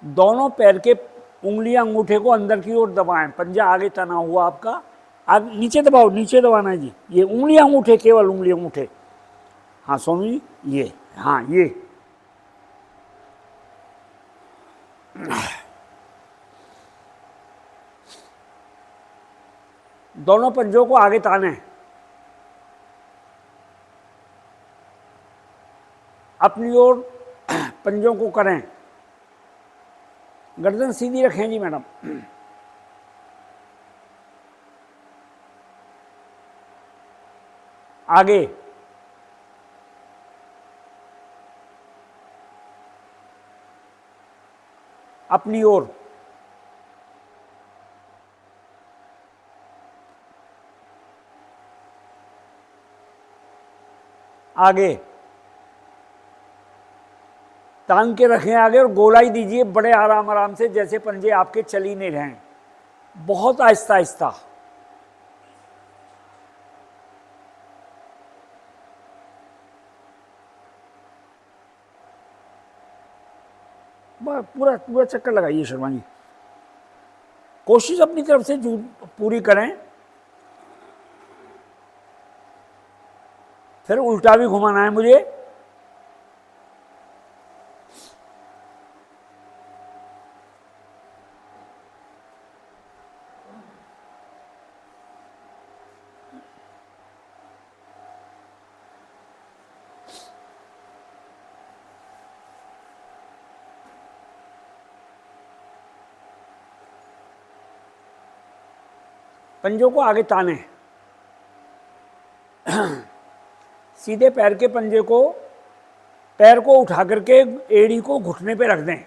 दोनों पैर के उंगलियां अंगूठे को अंदर की ओर दबाएं, पंजा आगे तना हुआ आपका, आगे नीचे दबाओ, नीचे दबाना है जी, ये उंगलियां अंगूठे, केवल उंगली अंगूठे। हाँ सोनू जी, ये, हाँ ये, दोनों पंजों को आगे ताने, अपनी ओर पंजों को करें, गर्दन सीधी रखें जी मैडम। आगे, अपनी ओर, आगे, टांग के रखें आगे और गोलाई दीजिए बड़े आराम आराम से, जैसे पंजे आपके चल ही नहीं रहे, बहुत आहिस्ता आहिस्ता। पूरा पूरा चक्कर लगाइए शर्मा जी, कोशिश अपनी तरफ से पूरी करें। फिर उल्टा भी घुमाना है मुझे, पंजों को आगे ताने, सीधे पैर के पंजे को, पैर को उठा करके एड़ी को घुटने पे रख दें,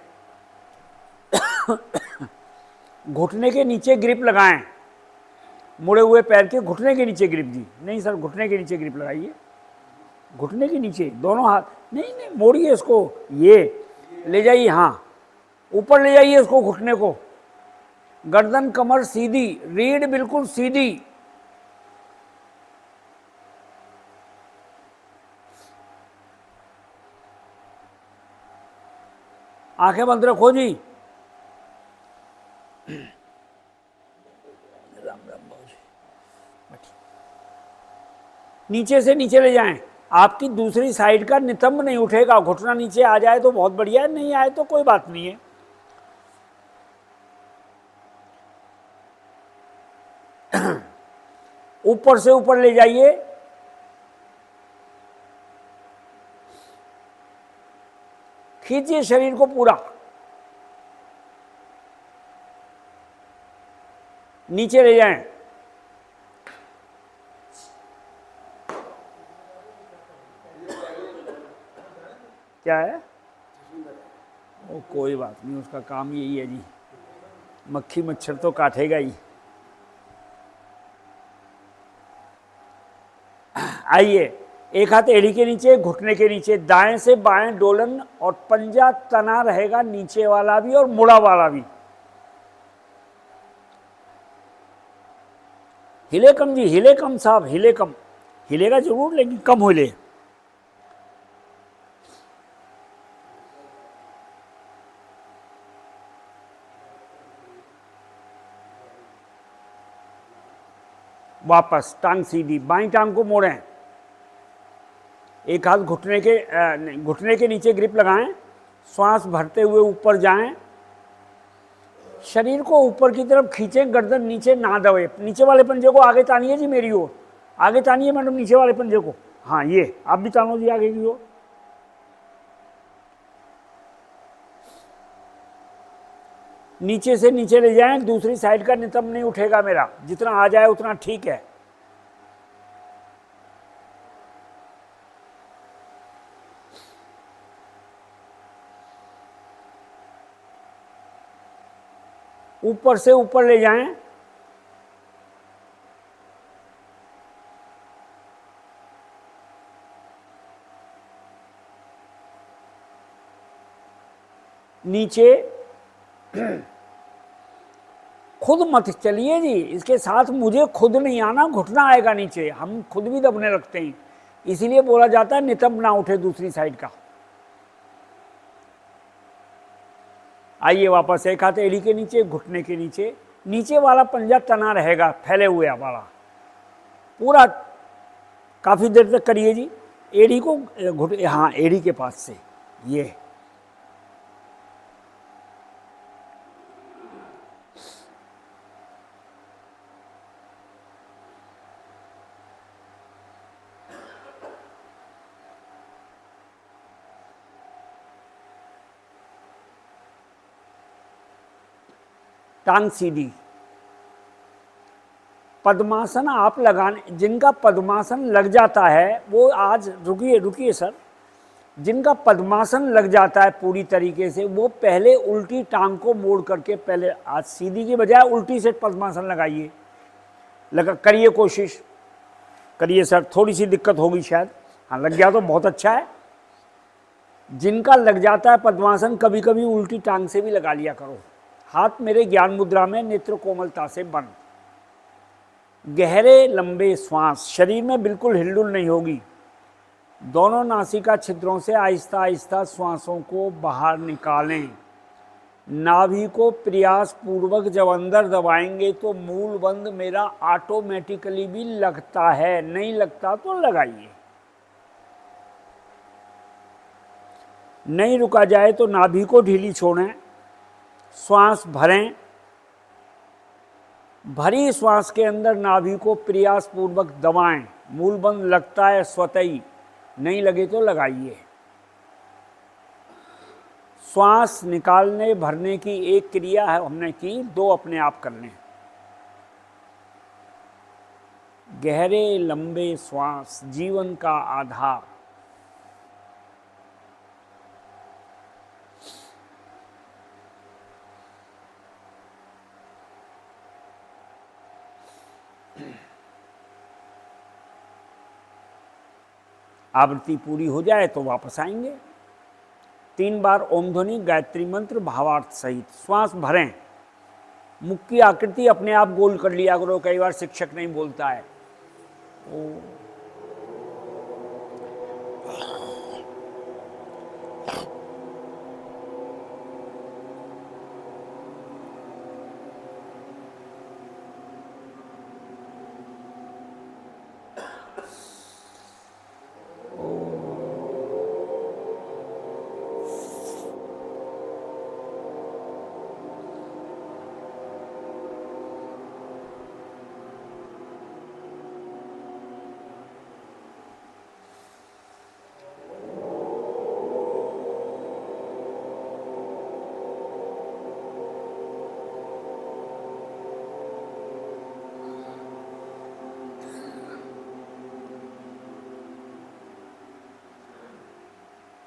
घुटने के नीचे ग्रिप लगाएं, मुड़े हुए पैर के घुटने के नीचे ग्रिप दी, नहीं सर घुटने के नीचे ग्रिप लगाइए, घुटने के नीचे दोनों हाथ, नहीं नहीं मोड़िए इसको, ये ले जाइए, हाँ ऊपर ले जाइए इसको, घुटने को, गर्दन कमर सीधी, रीढ़ बिल्कुल सीधी, आंखें बंद रखो जी। राम राम बाबूजी, नीचे से नीचे ले जाएं, आपकी दूसरी साइड का नितंब नहीं उठेगा, घुटना नीचे आ जाए तो बहुत बढ़िया है, नहीं आए तो कोई बात नहीं है। ऊपर से ऊपर ले जाइए, खींचिए शरीर को पूरा, नीचे ले जाएं, क्या है वो, कोई बात नहीं, उसका काम यही है जी, मक्खी मच्छर तो काटेगा ही। आइए, एक हाथ एड़ी के नीचे, घुटने के नीचे, दाएं से बाएं डोलन, और पंजा तना रहेगा, नीचे वाला भी और मुड़ा वाला भी। हिले कम जी, हिले कम साहब, हिले कम, हिलेगा जरूर लेकिन कम हिले। वापस टांग सीधी, बाईं टांग को मोड़ें, एक हाथ घुटने के नीचे ग्रिप लगाएं, श्वास भरते हुए ऊपर जाएं, शरीर को ऊपर की तरफ खींचें, गर्दन नीचे ना दबे, नीचे वाले पंजे को आगे तानिए जी मेरी ओर, आगे तानिए मैडम नीचे वाले पंजे को, हाँ ये आप भी तानो जी आगे की ओर। नीचे से नीचे ले जाएं, दूसरी साइड का नितंब नहीं उठेगा मेरा, जितना आ जाए उतना ठीक है। ऊपर से ऊपर ले जाएं, नीचे खुद मत चलिए जी, इसके साथ मुझे खुद नहीं आना, घुटना आएगा नीचे, हम खुद भी दबने लगते हैं, इसीलिए बोला जाता है नितंब ना उठे दूसरी साइड का। आइए वापस, एक हाथ एड़ी के नीचे, घुटने के नीचे, नीचे वाला पंजा तना रहेगा, फैले हुए वाला पूरा। काफ़ी देर तक करिए जी, एड़ी को हाँ एड़ी के पास से ये। टांग सीधी। पद्मासन आप लगाने, जिनका पद्मासन लग जाता है वो आज, रुकिए सर, जिनका पद्मासन लग जाता है पूरी तरीके से, वो पहले उल्टी टांग को मोड़ करके, पहले आज सीधी की बजाय उल्टी से पद्मासन लगाइए, करिए, कोशिश करिए सर, थोड़ी सी दिक्कत होगी शायद, हाँ लग गया तो बहुत अच्छा है। जिनका लग जाता है पद्मासन, कभी कभी उल्टी टांग से भी लगा लिया करो। हाथ मेरे ज्ञान मुद्रा में, नेत्र कोमलता से बंद, गहरे लंबे श्वास, शरीर में बिल्कुल हिलडुल नहीं होगी। दोनों नासिका छिद्रों से आहिस्ता आहिस्ता श्वासों को बाहर निकालें। नाभि को प्रयास पूर्वक जब अंदर दबाएंगे तो मूल बंद मेरा ऑटोमेटिकली भी लगता है, नहीं लगता तो लगाइए। नहीं रुका जाए तो नाभि को ढीली छोड़ें, श्वास भरें, भरी श्वास के अंदर नाभि को प्रयास पूर्वक दबाएं। मूल बंद लगता है स्वतः ही, नहीं लगे तो लगाइए। श्वास निकालने भरने की एक क्रिया है हमने की, दो अपने आप करने। गहरे लंबे श्वास जीवन का आधार। आवृत्ति पूरी हो जाए तो वापस आएंगे। 3 बार ओम ध्वनि गायत्री मंत्र भावार्थ सहित श्वास भरें। मुख की आकृति अपने आप गोल कर लिया करो, कई बार शिक्षक नहीं बोलता है।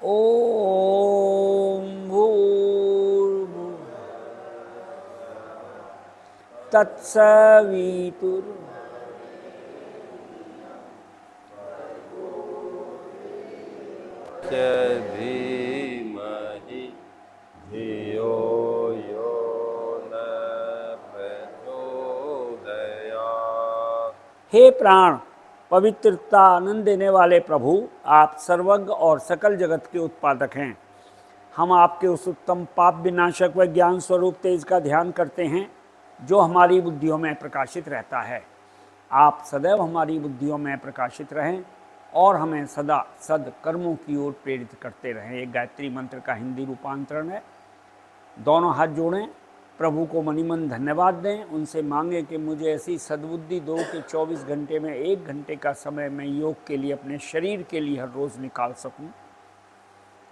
ओम भूर्भुवः तत्सवितुर् धीमहि धियो यो न प्रचोदयात्। हे प्राण, पवित्रता आनंद देने वाले प्रभु, आप सर्वज्ञ और सकल जगत के उत्पादक हैं। हम आपके उस उत्तम पाप विनाशक व ज्ञान स्वरूप तेज का ध्यान करते हैं जो हमारी बुद्धियों में प्रकाशित रहता है। आप सदैव हमारी बुद्धियों में प्रकाशित रहें और हमें सदा सद कर्मों की ओर प्रेरित करते रहें। एक गायत्री मंत्र का हिंदी रूपांतरण है। दोनों हाथ जोड़ें, प्रभु को मनिमन धन्यवाद दें, उनसे मांगें कि मुझे ऐसी सद्बुद्धि दो कि 24 घंटे में 1 घंटे का समय मैं योग के लिए, अपने शरीर के लिए हर रोज़ निकाल सकूं।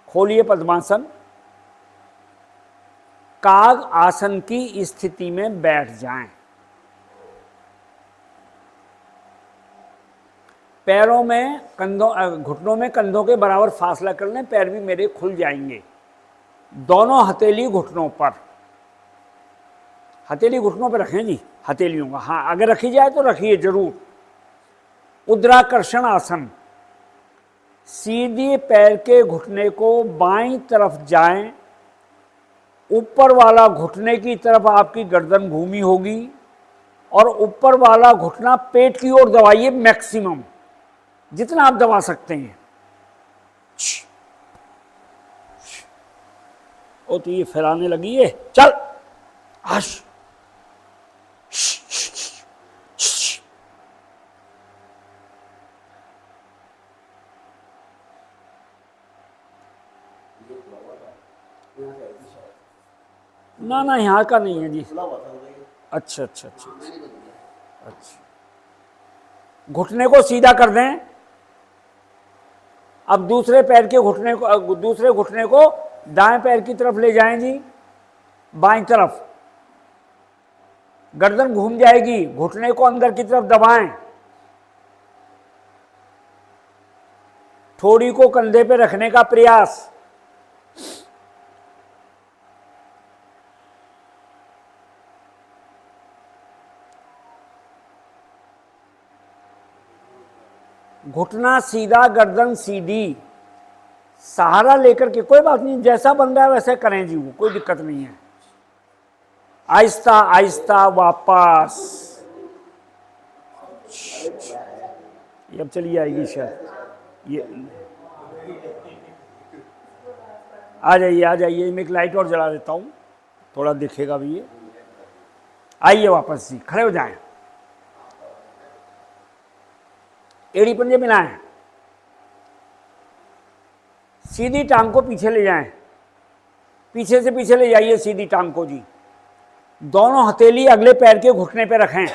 खोलिए पद्मासन। काग आसन की स्थिति में बैठ जाएं। पैरों में, घुटनों में कंधों के बराबर फासला कर लें, पैर भी मेरे खुल जाएंगे। दोनों हथेली घुटनों पर, हथेली घुटनों पर रखें जी, हथेलियों का, हाँ अगर रखी जाए तो रखिए जरूर। उद्राकर्षण आसन। सीधे पैर के घुटने को बाईं तरफ जाएं, ऊपर वाला घुटने की तरफ आपकी गर्दन घूमी होगी और ऊपर वाला घुटना पेट की ओर दबाइए, मैक्सिमम जितना आप दबा सकते हैं। ओ तो ये फैलाने लगी है, चल हश। ना ना यहाँ का नहीं है जी। अच्छा अच्छा अच्छा अच्छा। घुटने को सीधा कर दें। अब दूसरे पैर के घुटने को, दूसरे घुटने को दाएं पैर की तरफ ले जाएं जी, बाईं तरफ। गर्दन घूम जाएगी, घुटने को अंदर की तरफ दबाएं। ठोड़ी को कंधे पे रखने का प्रयास। घुटना सीधा, गर्दन सीधी, सहारा लेकर के। कोई बात नहीं, जैसा बन रहा है वैसे करें जी, वो कोई दिक्कत नहीं है। आहिस्ता आहिस्ता वापस। ये अब चली आएगी शायद। ये आ जाइए आ जाइए, मैं एक लाइट और जला देता हूँ, थोड़ा दिखेगा भी ये। आइए वापस जी, खड़े हो जाएं। एड़ी पंजे मिलाएं। सीधी टांग को पीछे ले जाएं, पीछे से पीछे ले जाइए सीधी टांग को जी। दोनों हथेली अगले पैर के घुटने पे रखें।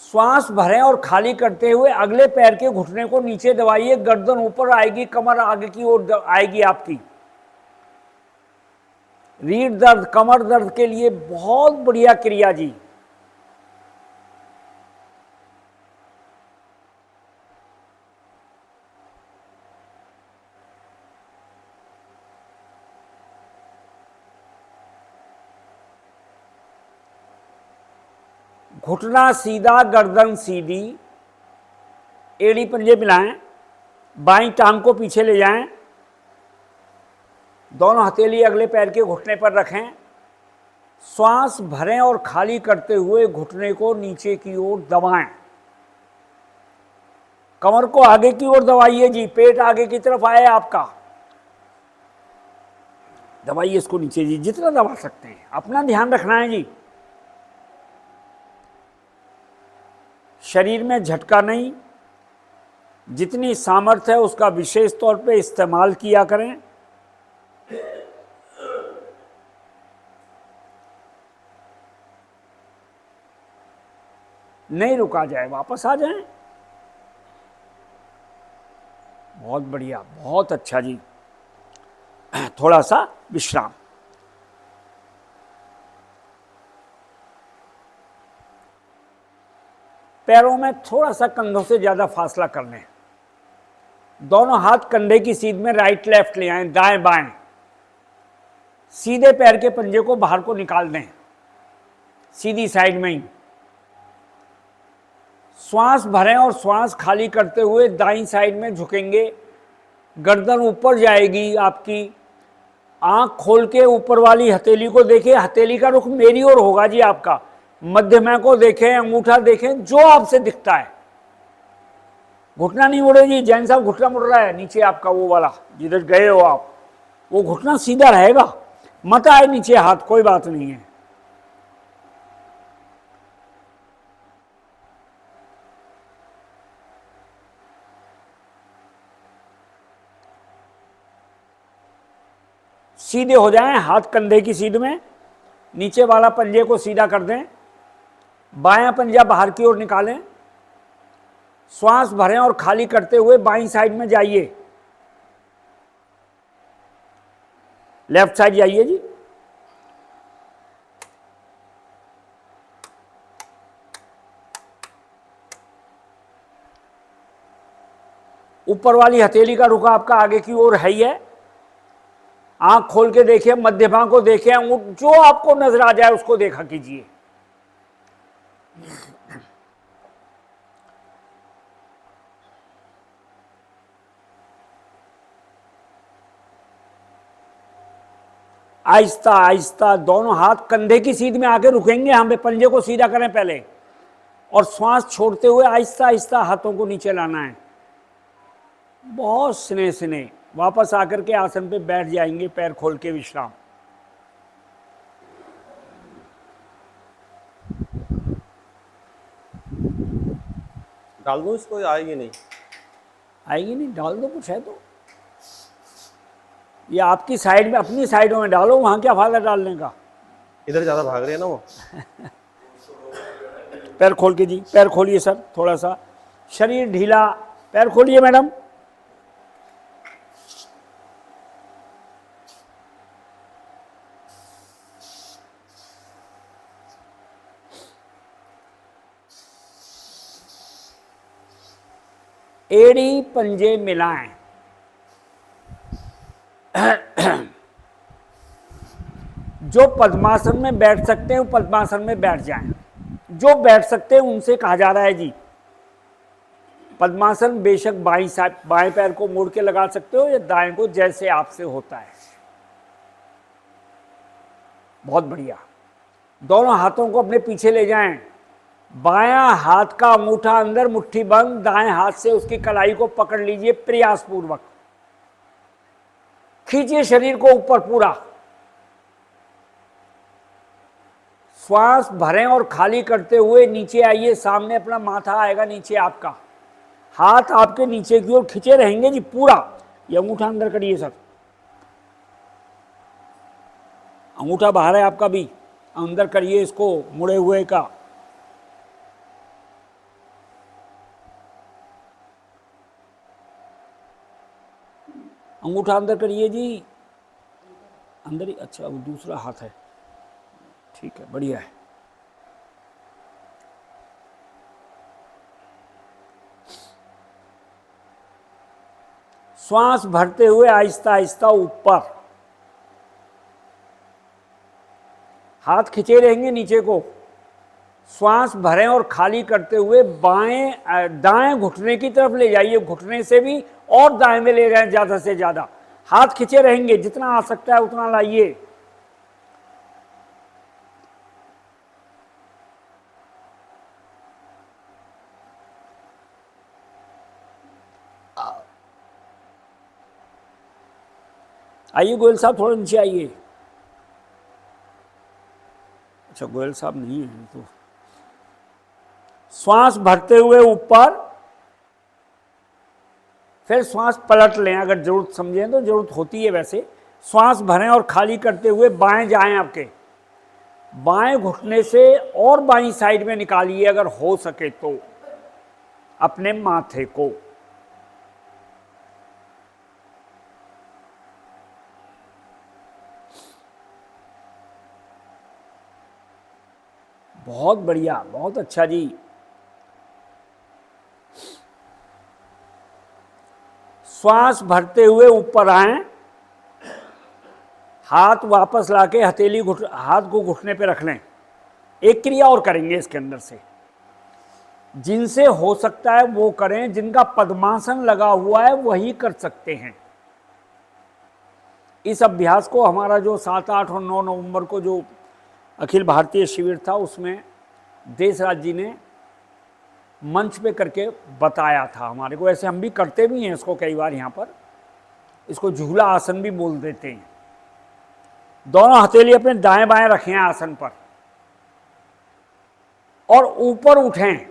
श्वास भरें और खाली करते हुए अगले पैर के घुटने को नीचे दबाइए। गर्दन ऊपर आएगी, कमर आगे की ओर आएगी आपकी। रीढ़ दर्द, कमर दर्द के लिए बहुत बढ़िया क्रिया जी। घुटना सीधा, गर्दन सीधी, एड़ी पंजे मिलाएं। बाईं टांग को पीछे ले जाएं। दोनों हथेली अगले पैर के घुटने पर रखें। श्वास भरें और खाली करते हुए घुटने को नीचे की ओर दबाएं। कमर को आगे की ओर दबाइए जी, पेट आगे की तरफ आए आपका। दबाइए इसको नीचे जी, जितना दबा सकते हैं। अपना ध्यान रखना है जी, शरीर में झटका नहीं। जितनी सामर्थ्य है उसका विशेष तौर पे इस्तेमाल किया करें। नहीं रुका जाए, वापस आ जाएं। बहुत बढ़िया, बहुत अच्छा जी। थोड़ा सा विश्राम। पैरों में थोड़ा सा कंधों से ज्यादा फासला कर लें। दोनों हाथ कंधे की सीध में राइट लेफ्ट ले आएं, दाएं बाएं। सीधे पैर के पंजे को बाहर को निकाल दें, सीधी साइड में ही। श्वास भरें और श्वास खाली करते हुए दाईं साइड में झुकेंगे। गर्दन ऊपर जाएगी आपकी। आंख खोल के ऊपर वाली हथेली को देखिए, हथेली का रुख मेरी ओर होगा जी आपका। मध्यमा को देखें, अंगूठा देखें, जो आपसे दिखता है। घुटना नहीं मुड़े जी, जैन साहब घुटना मुड़ रहा है नीचे आपका, वो वाला जिधर गए हो आप, वो घुटना सीधा रहेगा। मत आए नीचे हाथ, कोई बात नहीं है। सीधे हो जाएं, हाथ कंधे की सीध में। नीचे वाला पंजे को सीधा कर दें। बायां पंजा बाहर की ओर निकालें। श्वास भरें और खाली करते हुए बाईं साइड में जाइए। लेफ्ट साइड जाइए जी। ऊपर वाली हथेली का रुख आपका आगे की ओर है ही है। आंख खोल के देखिए, मध्यमा को देखिए, जो आपको नजर आ जाए उसको देखा कीजिए। आहिस्ता आहिस्ता दोनों हाथ कंधे की सीध में आके रुकेंगे। हमें पंजे को सीधा करें पहले, और श्वास छोड़ते हुए आहिस्ता आहिस्ता हाथों को नीचे लाना है। बहुत स्नेह स्नेह, वापस आकर के आसन पे बैठ जाएंगे, पैर खोल के विश्राम। डाल दूं इसको या आएगी नहीं? आएगी नहीं, डाल दो, कुछ है तो। ये आपकी साइड में, अपनी साइडों में डालो, वहां क्या फायदा डालने का। इधर ज्यादा भाग रही है ना वो। पैर खोल के जी, पैर खोलिए सर, थोड़ा सा शरीर ढीला, पैर खोलिए मैडम। एड़ी पंजे मिलाएं। जो पद्मासन में बैठ सकते हैं वो पद्मासन में बैठ जाएं। जो बैठ सकते हैं उनसे कहा जा रहा है जी, पद्मासन बेशक बाएं पैर को मोड़ के लगा सकते हो या दाएं को, जैसे आपसे होता है। बहुत बढ़िया। दोनों हाथों को अपने पीछे ले जाएं। बायां हाथ का अंगूठा अंदर, मुट्ठी बंद, दाएं हाथ से उसकी कलाई को पकड़ लीजिए प्रयासपूर्वक। खींचिए शरीर को ऊपर पूरा। श्वास भरें और खाली करते हुए नीचे आइए, सामने अपना माथा आएगा नीचे आपका, हाथ आपके नीचे की ओर खींचे रहेंगे जी पूरा। ये अंगूठा अंदर करिए सर, अंगूठा बाहर है आपका भी, अंदर करिए इसको मुड़े हुए का। अंगूठा अंदर करिए जी, अंदर ही। अच्छा, वो दूसरा हाथ है, ठीक है, बढ़िया है। श्वास भरते हुए आहिस्ता आहिस्ता ऊपर, हाथ खींचे रहेंगे नीचे को। श्वास भरें और खाली करते हुए दाएं घुटने की तरफ ले जाइए, घुटने से भी और दाएं में ले जाएं ज्यादा से ज्यादा। हाथ खींचे रहेंगे, जितना आ सकता है उतना लाइए। आइए गोयल साहब, थोड़ा नीचे आइए। अच्छा, गोयल साहब नहीं है तो। श्वास भरते हुए ऊपर, फिर श्वास पलट लें अगर जरूरत समझें तो, जरूरत होती है वैसे। श्वास भरें और खाली करते हुए बाएं जाएं आपके, बाएं घुटने से और बाईं साइड में निकालिए अगर हो सके तो अपने माथे को। बहुत बढ़िया, बहुत अच्छा जी। श्वास भरते हुए ऊपर आएं, हाथ वापस लाके हथेली हाथ को घुटने पे रख लें। एक क्रिया और करेंगे इसके अंदर से, जिनसे हो सकता है वो करें, जिनका पद्मासन लगा हुआ है वही कर सकते हैं। इस अभ्यास को हमारा जो 7, 8 और 9 नवंबर को जो अखिल भारतीय शिविर था उसमें देशराज जी ने मंच पे करके बताया था हमारे को। ऐसे हम भी करते भी हैं इसको कई बार यहाँ पर, इसको झूला आसन भी बोल देते हैं। दोनों हथेली अपने दाएं बाएं रखें आसन पर और ऊपर उठें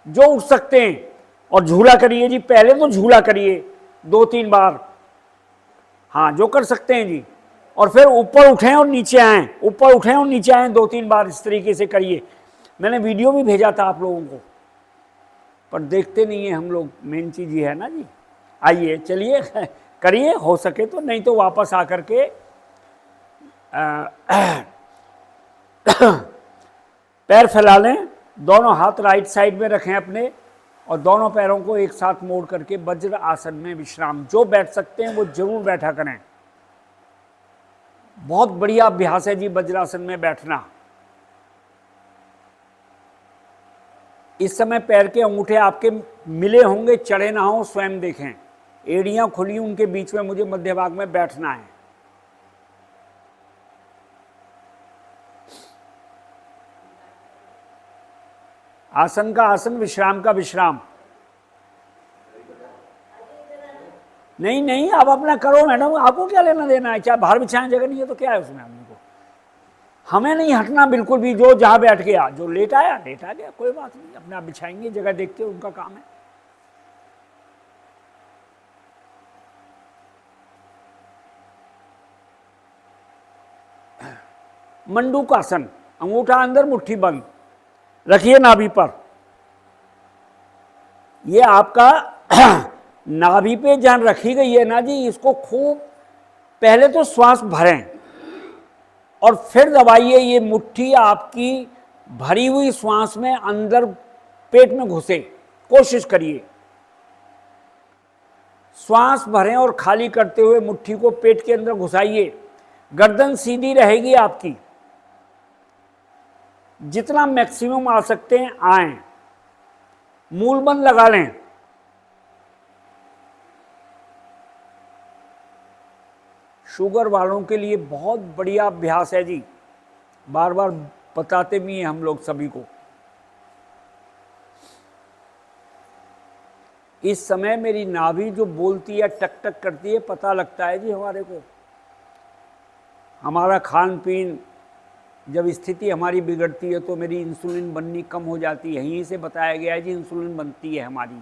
जो उठ सकते हैं, और झूला करिए जी। पहले तो झूला करिए 2-3 बार, हाँ जो कर सकते हैं जी। और फिर ऊपर उठें और नीचे आएं, ऊपर उठें और नीचे आएं 2-3 बार, इस तरीके से करिए। मैंने वीडियो भी भेजा था आप लोगों को, पर देखते नहीं है हम लोग, मेन चीज़ ये है ना जी। आइए चलिए करिए, हो सके तो, नहीं तो वापस आकर के पैर फैला लें, दोनों हाथ राइट साइड में रखें अपने, और दोनों पैरों को एक साथ मोड़ करके वज्र आसन में विश्राम। जो बैठ सकते हैं वो जरूर बैठा करें। बहुत बढ़िया अभ्यास है जी वज्रासन में बैठना। इस समय पैर के अंगूठे आपके मिले होंगे, चढ़े ना हो, स्वयं देखें। एड़ियां खुली, उनके बीच में मुझे मध्य भाग में बैठना है। आसन का आसन, विश्राम का विश्राम। नहीं नहीं, आप अपना करो मैडम, आपको क्या लेना देना है, चाहे बाहर बिछाएं, जगह नहीं है तो क्या है उसमें आदमी को। हमें नहीं हटना बिल्कुल भी, जो जहाँ बैठ गया, जो लेट आया लेट आ गया, कोई बात नहीं, अपने आप बिछाएंगे, जगह देखते उनका काम है। मंडूकासन, अंगूठा अंदर मुट्ठी बंद, रखिए नाभि पर। ये आपका नाभि पे जहां रखी गई है ना जी, इसको खूब पहले तो श्वास भरें और फिर दबाइए। ये मुट्ठी आपकी भरी हुई श्वास में अंदर पेट में घुसे, कोशिश करिए। श्वास भरें और खाली करते हुए मुट्ठी को पेट के अंदर घुसाइए। गर्दन सीधी रहेगी आपकी, जितना मैक्सिमम आ सकते हैं आए। मूलबंद लगा लें। शुगर वालों के लिए बहुत बढ़िया अभ्यास है जी, बार बार बताते भी हैं हम लोग सभी को। इस समय मेरी नाभि जो बोलती है, टक टक करती है, पता लगता है जी हमारे को। हमारा खान पीन, जब स्थिति हमारी बिगड़ती है तो मेरी इंसुलिन बननी कम हो जाती है। यहीं से बताया गया है जी, इंसुलिन बनती है हमारी,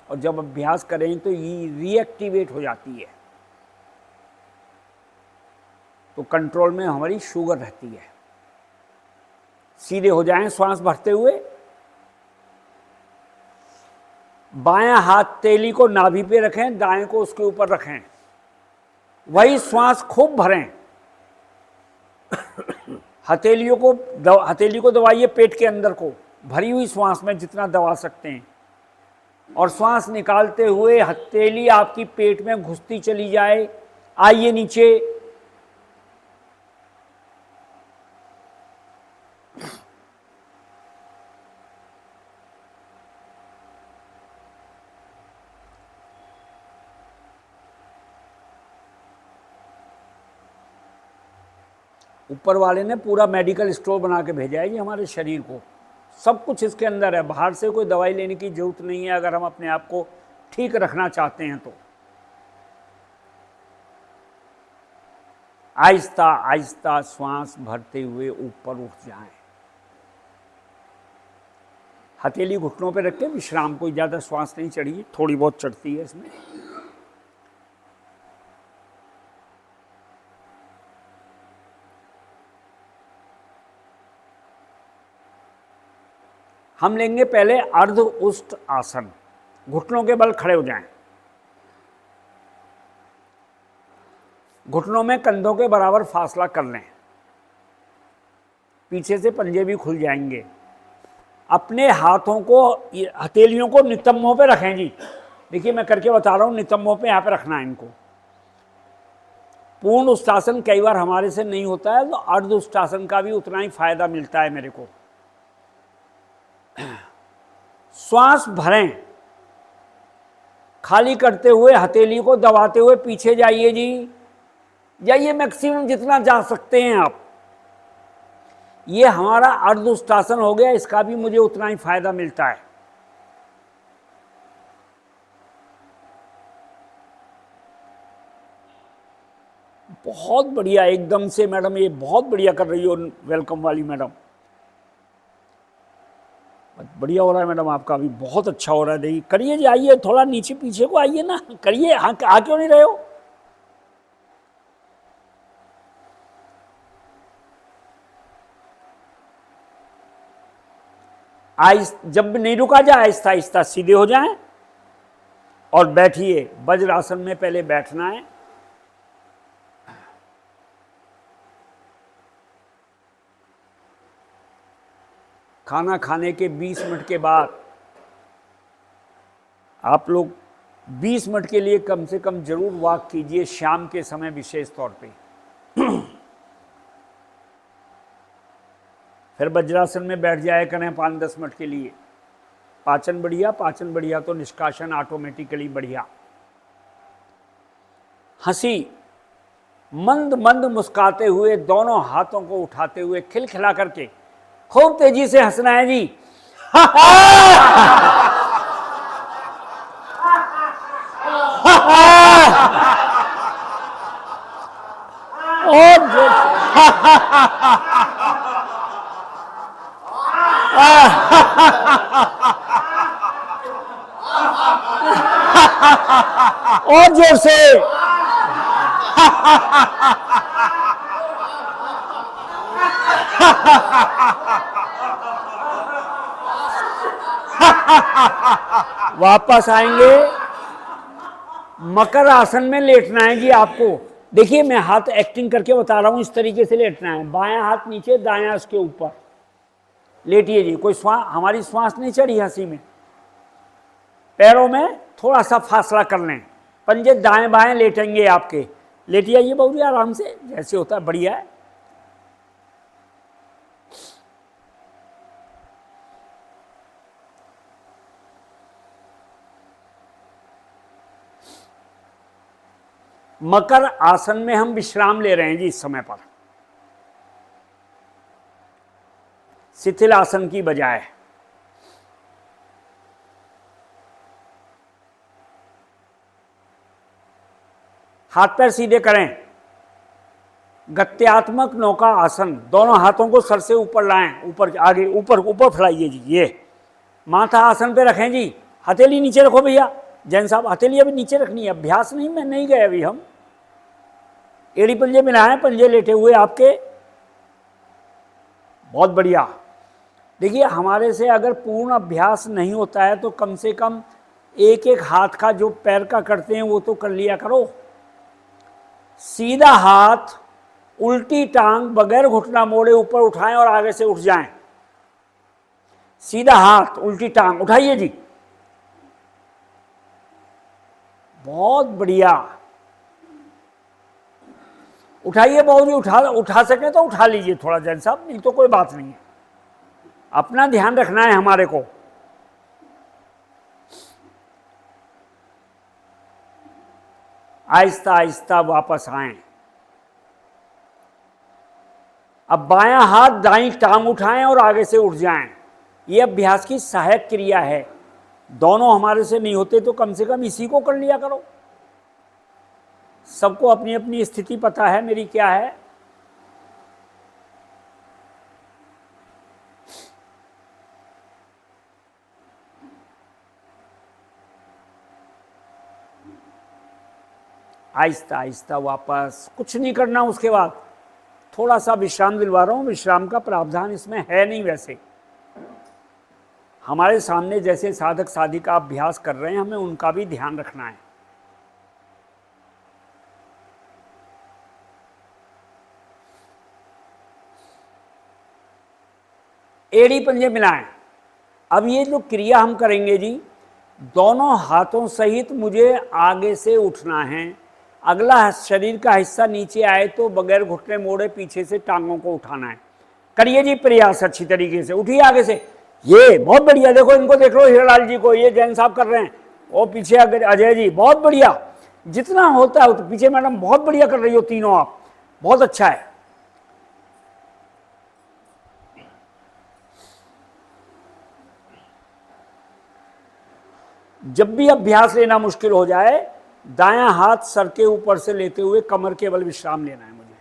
और जब अभ्यास करें तो ये रीएक्टिवेट हो जाती है, तो कंट्रोल में हमारी शुगर रहती है। सीधे हो जाएं श्वास भरते हुए। बायां हाथ तेली को नाभि पे रखें, दाएं को उसके ऊपर रखें, वही श्वास खूब भरें। हथेली को दबाइए पेट के अंदर को, भरी हुई श्वास में जितना दबा सकते हैं, और श्वास निकालते हुए हथेली आपकी पेट में घुसती चली जाए। आइए नीचे। ऊपर वाले ने पूरा मेडिकल स्टोर बना के भेजा है जी हमारे शरीर को, सब कुछ इसके अंदर है। बाहर से कोई दवाई लेने की जरूरत नहीं है अगर हम अपने आप को ठीक रखना चाहते हैं तो। आहिस्ता आहिस्ता श्वास भरते हुए ऊपर उठ जाएं। हथेली घुटनों पे रख के विश्राम, कोई ज़्यादा श्वास नहीं चढ़ी, थोड़ी बहुत चढ़ती है इसमें। हम लेंगे पहले अर्ध उष्ट आसन। घुटनों के बल खड़े हो जाएं, घुटनों में कंधों के बराबर फासला कर लें, पीछे से पंजे भी खुल जाएंगे। अपने हाथों को, हथेलियों को नितंबों पे रखें जी। देखिए मैं करके बता रहा हूं, नितंबों पे यहाँ पे रखना है इनको। पूर्ण उष्टासन कई बार हमारे से नहीं होता है, तो अर्ध उष्टासन का भी उतना ही फायदा मिलता है मेरे को। श्वास भरें, खाली करते हुए हथेली को दबाते हुए पीछे जाइए जी, जाइए मैक्सिमम जितना जा सकते हैं आप। ये हमारा अर्ध उष्टासन हो गया, इसका भी मुझे उतना ही फायदा मिलता है। बहुत बढ़िया, एकदम से मैडम ये बहुत बढ़िया कर रही हो, वेलकम वाली मैडम। बढ़िया हो रहा है मैडम, आपका भी बहुत अच्छा हो रहा है। देखिए करिए जी, आइए थोड़ा नीचे पीछे को आइए ना, करिए। हाँ, आ क्यों नहीं रहे हो? जब नहीं रुका जाए आहिस्ता आहिस्ता सीधे हो जाएं और बैठिए। वज्रासन में पहले बैठना है। खाना खाने के 20 मिनट के बाद आप लोग 20 मिनट के लिए कम से कम जरूर वॉक कीजिए, शाम के समय विशेष तौर पे। फिर वज्रासन में बैठ जाया करें 5-10 मिनट के लिए। पाचन बढ़िया तो निष्कासन ऑटोमेटिकली बढ़िया। हंसी, मंद मंद मुस्काते हुए, दोनों हाथों को उठाते हुए खिलखिला करके खूब तेजी से हंसना है जी। और जोर और जोर से। वापस आएंगे, मकर आसन में लेटना है जी आपको। देखिए मैं हाथ एक्टिंग करके बता रहा हूं, इस तरीके से लेटना है, बायां हाथ नीचे, दायां उसके ऊपर। लेटिए जी, कोई हमारी श्वास नहीं चढ़ी हंसी में। पैरों में थोड़ा सा फासला कर लें, पंजे दाएं बाएं लेटेंगे आपके। लेटिए ये बहुत आराम से, जैसे होता है, बढ़िया है। मकर आसन में हम विश्राम ले रहे हैं जी इस समय पर, शिथिल आसन की बजाय। हाथ पैर सीधे करें, गत्यात्मक नौका आसन। दोनों हाथों को सर से ऊपर लाएं, ऊपर आगे, ऊपर ऊपर फैलाइए जी। ये माथा आसन पे रखें जी, हथेली नीचे रखो भैया। जैन साहब हथेली अभी नीचे रखनी है, अभ्यास नहीं में नहीं गए अभी हम। एड़ी पंजे मिलाएं, पंजे लेटे हुए आपके, बहुत बढ़िया। देखिए हमारे से अगर पूर्ण अभ्यास नहीं होता है तो कम से कम एक एक हाथ का जो पैर का करते हैं वो तो कर लिया करो। सीधा हाथ, उल्टी टांग, बगैर घुटना मोड़े ऊपर उठाएं और आगे से उठ जाएं। सीधा हाथ, उल्टी टांग, उठाइए जी, बहुत बढ़िया। उठाइए बहुत ही, उठा सकें तो उठा लीजिए थोड़ा जैन साहब, नहीं तो कोई बात नहीं है। अपना ध्यान रखना है हमारे को। आहिस्ता आहिस्ता वापस आएं। अब बायां हाथ दाईं टांग उठाएं और आगे से उठ जाएं। यह अभ्यास की सहायक क्रिया है। दोनों हमारे से नहीं होते तो कम से कम इसी को कर लिया करो। सबको अपनी अपनी स्थिति पता है मेरी क्या है। आहिस्ता आहिस्ता वापस, कुछ नहीं करना। उसके बाद थोड़ा सा विश्राम दिलवा रहा हूं, विश्राम का प्रावधान इसमें है नहीं। वैसे हमारे सामने जैसे साधक साधिका अभ्यास कर रहे हैं, हमें उनका भी ध्यान रखना है। एड़ी पंजे मिलाएं। अब ये जो क्रिया हम करेंगे जी, दोनों हाथों सहित मुझे आगे से उठना है। अगला शरीर का हिस्सा नीचे आए तो बगैर घुटने मोड़े पीछे से टांगों को उठाना है। करिए जी प्रयास अच्छी तरीके से, उठिए आगे से। ये बहुत बढ़िया, देखो इनको देख लो, हीरालाल जी को, ये जैन साहब कर रहे हैं, वो पीछे अजय जी, बहुत बढ़िया। जितना होता है तो पीछे मैडम बहुत बढ़िया कर रही हो तीनों आप, बहुत अच्छा है। जब भी अभ्यास लेना मुश्किल हो जाए, दायां हाथ सर के ऊपर से लेते हुए कमर के बल विश्राम लेना है मुझे।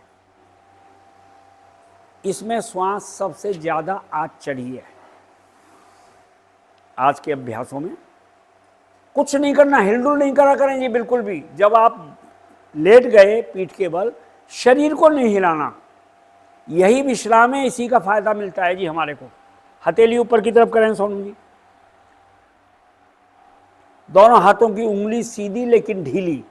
इसमें श्वास सबसे ज्यादा आज चढ़ी है। आज के अभ्यासों में कुछ नहीं करना, हिलडुल नहीं करा करें जी बिल्कुल भी। जब आप लेट गए पीठ के बल, शरीर को नहीं हिलाना, यही विश्राम है, इसी का फायदा मिलता है जी हमारे को। हथेली ऊपर की तरफ करें सोनू जी, दोनों हाथों की उंगली सीधी लेकिन ढीली।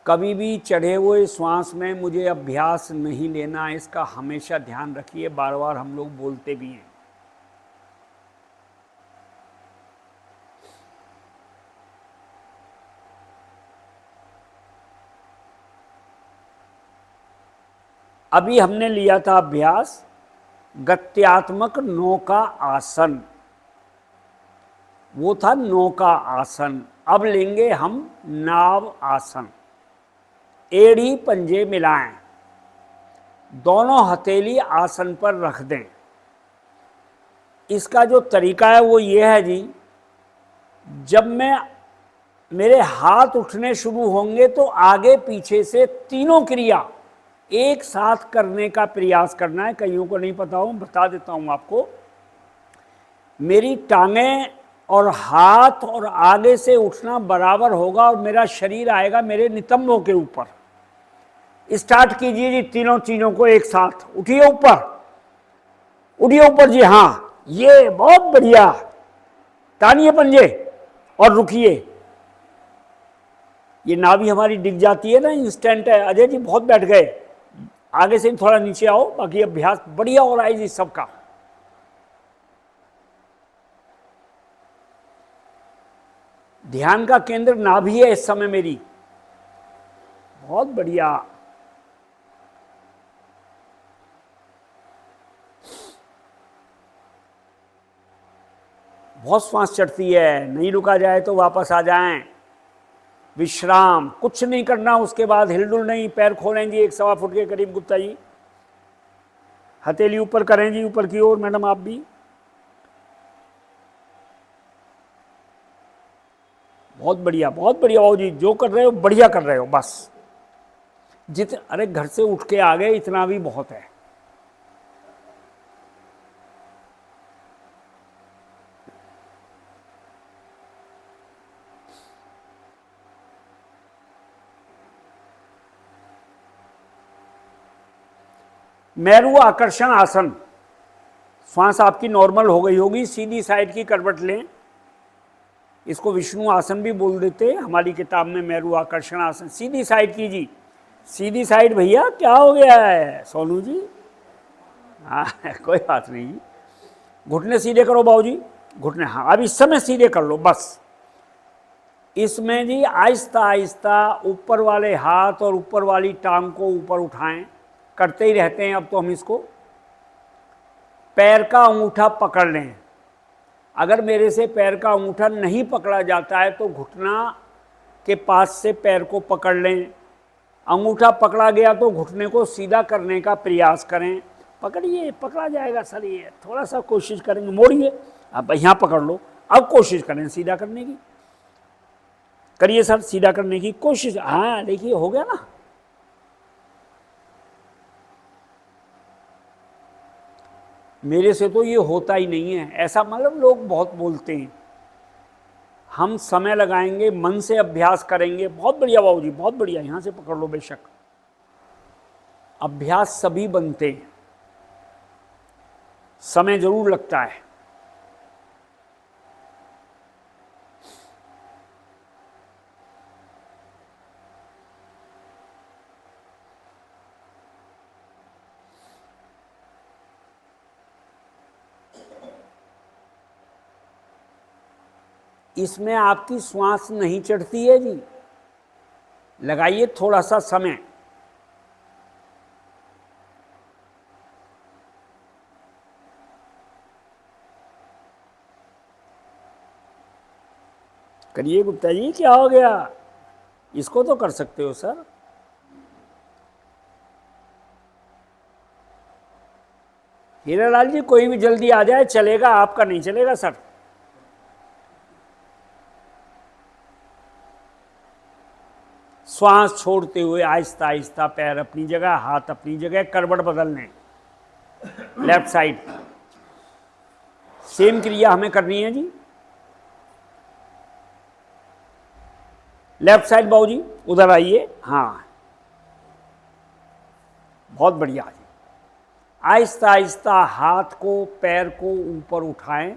कभी भी चढ़े हुए श्वास में मुझे अभ्यास नहीं लेना, इसका हमेशा ध्यान रखिए। बार बार हम लोग बोलते भी हैं। अभी हमने लिया था अभ्यास गत्यात्मक नौका आसन, वो था नौका आसन। अब लेंगे हम नाव आसन। एड़ी पंजे मिलाएं, दोनों हथेली आसन पर रख दें। इसका जो तरीका है वो ये है जी, जब मेरे हाथ उठने शुरू होंगे तो आगे पीछे से तीनों क्रिया एक साथ करने का प्रयास करना है। कईयों को नहीं पता हो, बता देता हूं आपको। मेरी टांगें और हाथ और आगे से उठना बराबर होगा और मेरा शरीर आएगा मेरे नितंबों के ऊपर। स्टार्ट कीजिए जी, तीनों चीजों को एक साथ। उठिए ऊपर, उठिए ऊपर जी, हाँ ये बहुत बढ़िया। तानिए पंजे और रुकिए। ये नाभि हमारी डिग जाती है ना, इंस्टेंट है। अजय जी बहुत बैठ गए, आगे से थोड़ा नीचे आओ। बाकी अभ्यास बढ़िया हो रहा है जी सबका। ध्यान का केंद्र नाभि है इस समय मेरी। बहुत बढ़िया। बहुत श्वास चढ़ती है, नहीं रुका जाए तो वापस आ जाएं। विश्राम, कुछ नहीं करना उसके बाद, हिलडुल नहीं। पैर खोलें जी 1.25 फुट के करीब गुप्ता जी। हथेली ऊपर करें जी, ऊपर की ओर। मैडम आप भी बहुत बढ़िया, बहुत बढ़िया बाबू जी। जो कर रहे हो बढ़िया कर रहे हो। बस अरे घर से उठ के आ गए, इतना भी बहुत है। मेरु आकर्षण आसन। श्वास आपकी नॉर्मल हो गई होगी, सीधी साइड की करवट लें। इसको विष्णु आसन भी बोल देते हैं हमारी किताब में। मेरु आकर्षण आसन, सीधी साइड की जी, सीधी साइड। भैया क्या हो गया है सोनू जी? हाँ कोई बात नहीं जी। घुटने सीधे करो बाबूजी, घुटने। हाँ अब इस समय सीधे कर लो बस। इसमें जी आहिस्ता आहिस्ता ऊपर वाले हाथ और ऊपर वाली टांग को ऊपर उठाएं। करते ही रहते हैं अब तो हम इसको। पैर का अंगूठा पकड़ लें। अगर मेरे से पैर का अंगूठा नहीं पकड़ा जाता है तो घुटना के पास से पैर को पकड़ लें। अंगूठा पकड़ा गया तो घुटने को सीधा करने का प्रयास करें। पकड़िए, पकड़ा जाएगा सर। ये थोड़ा सा कोशिश करेंगे, मोड़िए। अब यहाँ पकड़ लो, अब कोशिश करें सीधा करने की। करिए सर, सीधा करने की कोशिश। हाँ देखिए हो गया ना। मेरे से तो ये होता ही नहीं है ऐसा, मतलब लोग बहुत बोलते हैं। हम समय लगाएंगे, मन से अभ्यास करेंगे। बहुत बढ़िया बाबूजी, बहुत बढ़िया। यहां से पकड़ लो। बेशक अभ्यास सभी बनते हैं, समय जरूर लगता है। इसमें आपकी श्वास नहीं चढ़ती है जी। लगाइए थोड़ा सा समय। करिए गुप्ता जी, क्या हो गया? इसको तो कर सकते हो सर। हीरालाल जी कोई भी जल्दी आ जाए चलेगा, आपका नहीं चलेगा सर। श्वास छोड़ते हुए आहिस्ता आहिस्ता पैर अपनी जगह, हाथ अपनी जगह। करवट बदलने, लेफ्ट साइड। सेम क्रिया हमें करनी है जी। लेफ्ट साइड बाबू जी, उधर आइए। हाँ बहुत बढ़िया जी। आहिस्ता आहिस्ता हाथ को, पैर को ऊपर उठाएं।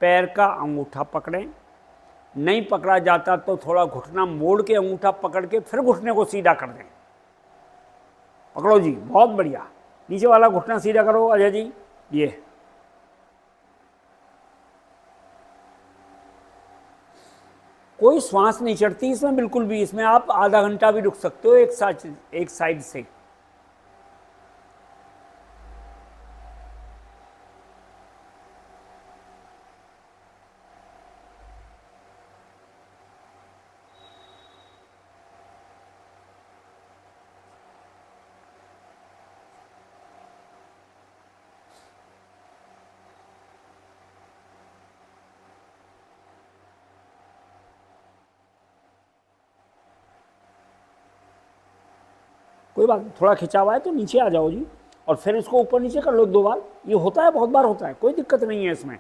पैर का अंगूठा पकड़ें। नहीं पकड़ा जाता तो थोड़ा घुटना मोड़ के अंगूठा पकड़ के फिर घुटने को सीधा कर दें। पकड़ो जी, बहुत बढ़िया। नीचे वाला घुटना सीधा करो अजय जी। ये कोई श्वास नहीं चढ़ती इसमें बिल्कुल भी। इसमें आप आधा घंटा भी रुक सकते हो एक साइड से। कोई बात नहीं, थोड़ा खिंचावा है तो नीचे आ जाओ जी, और फिर इसको ऊपर नीचे कर लो 2 बार। ये होता है, बहुत बार होता है, कोई दिक्कत नहीं है इसमें।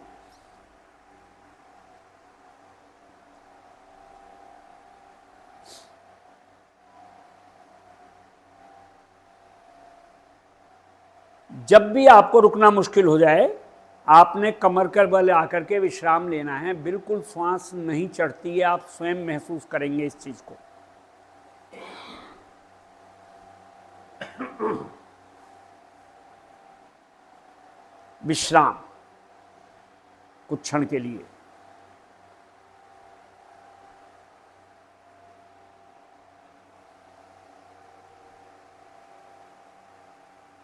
जब भी आपको रुकना मुश्किल हो जाए, आपने कमर कर बल आकर के विश्राम लेना है। बिल्कुल श्वास नहीं चढ़ती है, आप स्वयं महसूस करेंगे इस चीज को। विश्राम कुछ क्षण के लिए।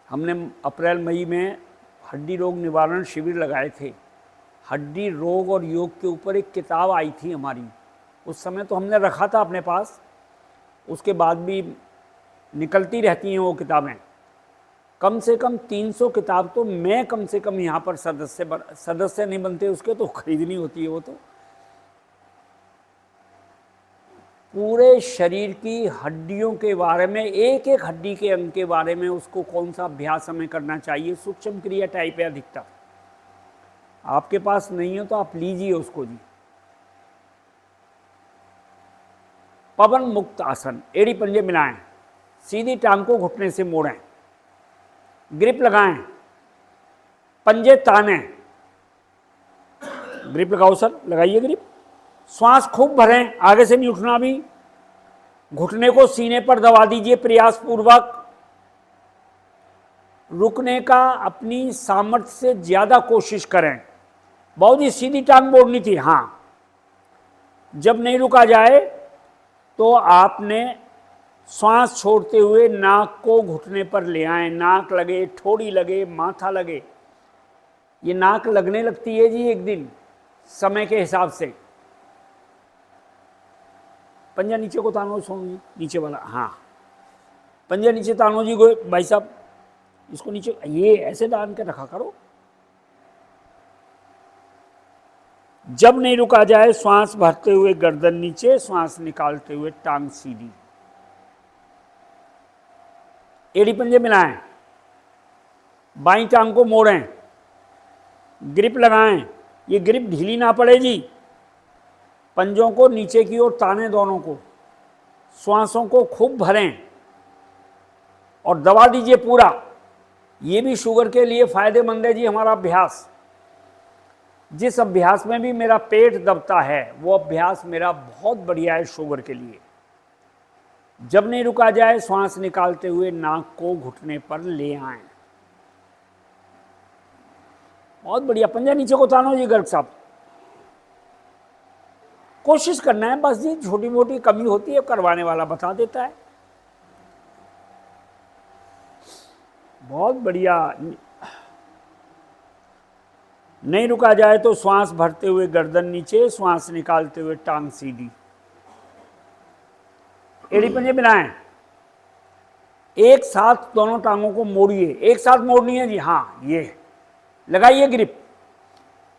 हमने अप्रैल मई में हड्डी रोग निवारण शिविर लगाए थे। हड्डी रोग और योग के ऊपर एक किताब आई थी हमारी, उस समय तो हमने रखा था अपने पास, उसके बाद भी निकलती रहती हैं वो किताबें। कम से कम 300 किताब तो मैं कम से कम यहाँ पर सदस्य नहीं बनते उसके, तो खरीदनी होती है वो। तो पूरे शरीर की हड्डियों के बारे में, एक एक हड्डी के अंग के बारे में, उसको कौन सा अभ्यास हमें करना चाहिए, सूक्ष्म क्रिया टाइप है अधिकतर। आपके पास नहीं हो तो आप लीजिए उसको जी। पवन मुक्त आसन, एड़ी पंजे मिलाएं, सीधी टांग को घुटने से मोड़ें, ग्रिप लगाएं, पंजे ताने। ग्रिप लगाओ सर, लगाइए ग्रिप। श्वास खूब भरें, आगे से नहीं उठना अभी। घुटने को सीने पर दबा दीजिए प्रयास पूर्वक। रुकने का अपनी सामर्थ्य से ज्यादा कोशिश करें। बहुत ही सीधी टांग मोड़नी थी, हाँ। जब नहीं रुका जाए तो आपने श्वास छोड़ते हुए नाक को घुटने पर ले आए। नाक लगे, ठोड़ी लगे, माथा लगे। ये नाक लगने लगती है जी एक दिन समय के हिसाब से। पंजा नीचे को तानो सोनू जी, नीचे वाला, हाँ। पंजा नीचे तानो जी, भाई साहब इसको नीचे, ये ऐसे डाल के रखा करो। जब नहीं रुका जाए, श्वास भरते हुए गर्दन नीचे, श्वास निकालते हुए टांग सीधी। एड़ी पंजे मिलाएं, बाईं टांग को मोड़ें, ग्रिप लगाएं। ये ग्रिप ढीली ना पड़े जी। पंजों को नीचे की ओर ताने दोनों को। श्वासों को खूब भरें और दबा दीजिए पूरा। ये भी शुगर के लिए फायदेमंद है जी हमारा अभ्यास। जिस अभ्यास में भी मेरा पेट दबता है वो अभ्यास मेरा बहुत बढ़िया है शुगर के लिए। जब नहीं रुका जाए, श्वास निकालते हुए नाक को घुटने पर ले आएं। बहुत बढ़िया। पंजा नीचे को तानो जी गर्ग साहब। कोशिश करना है बस जी, छोटी मोटी कमी होती है करवाने वाला बता देता है। बहुत बढ़िया। नहीं रुका जाए तो श्वास भरते हुए गर्दन नीचे, श्वास निकालते हुए टांग सीधी। एड़ी पंजे मिलाएं, एक साथ दोनों टांगों को मोड़िए। एक साथ मोड़नी है जी, हाँ। ये लगाइए ग्रिप।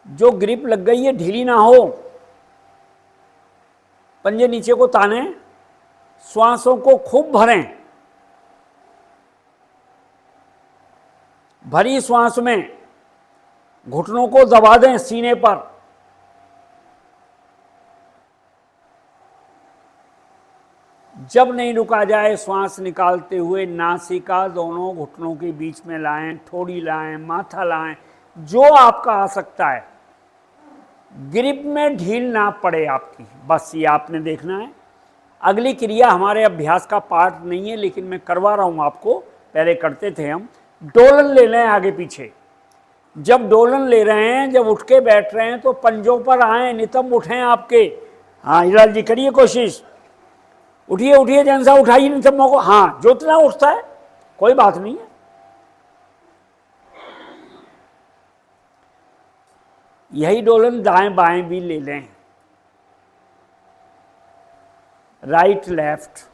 जो ग्रिप लग गई है ढीली ना हो। पंजे नीचे को ताने, श्वासों को खूब भरें। भरी श्वास में घुटनों को दबा दें सीने पर। जब नहीं रुका जाए, श्वास निकालते हुए नासिका दोनों घुटनों के बीच में लाएं, ठोड़ी लाएं, माथा लाएं, जो आपका आ सकता है। ग्रिप में ढील ना पड़े आपकी, बस ये आपने देखना है। अगली क्रिया हमारे अभ्यास का पार्ट नहीं है, लेकिन मैं करवा रहा हूं आपको। पहले करते थे हम। डोलन ले लें आगे पीछे। जब डोलन ले रहे हैं, जब उठ के बैठ रहे हैं, तो पंजों पर आए, नितंब उठें आपके। हाँ हिलाल जी, करिए कोशिश। उठिए उठिए, जैन साहब उठाइए नितंबों को। हाँ, जो इतना उठता है कोई बात नहीं है। यही डोलन दाएं बाएं भी ले लें, राइट लेफ्ट।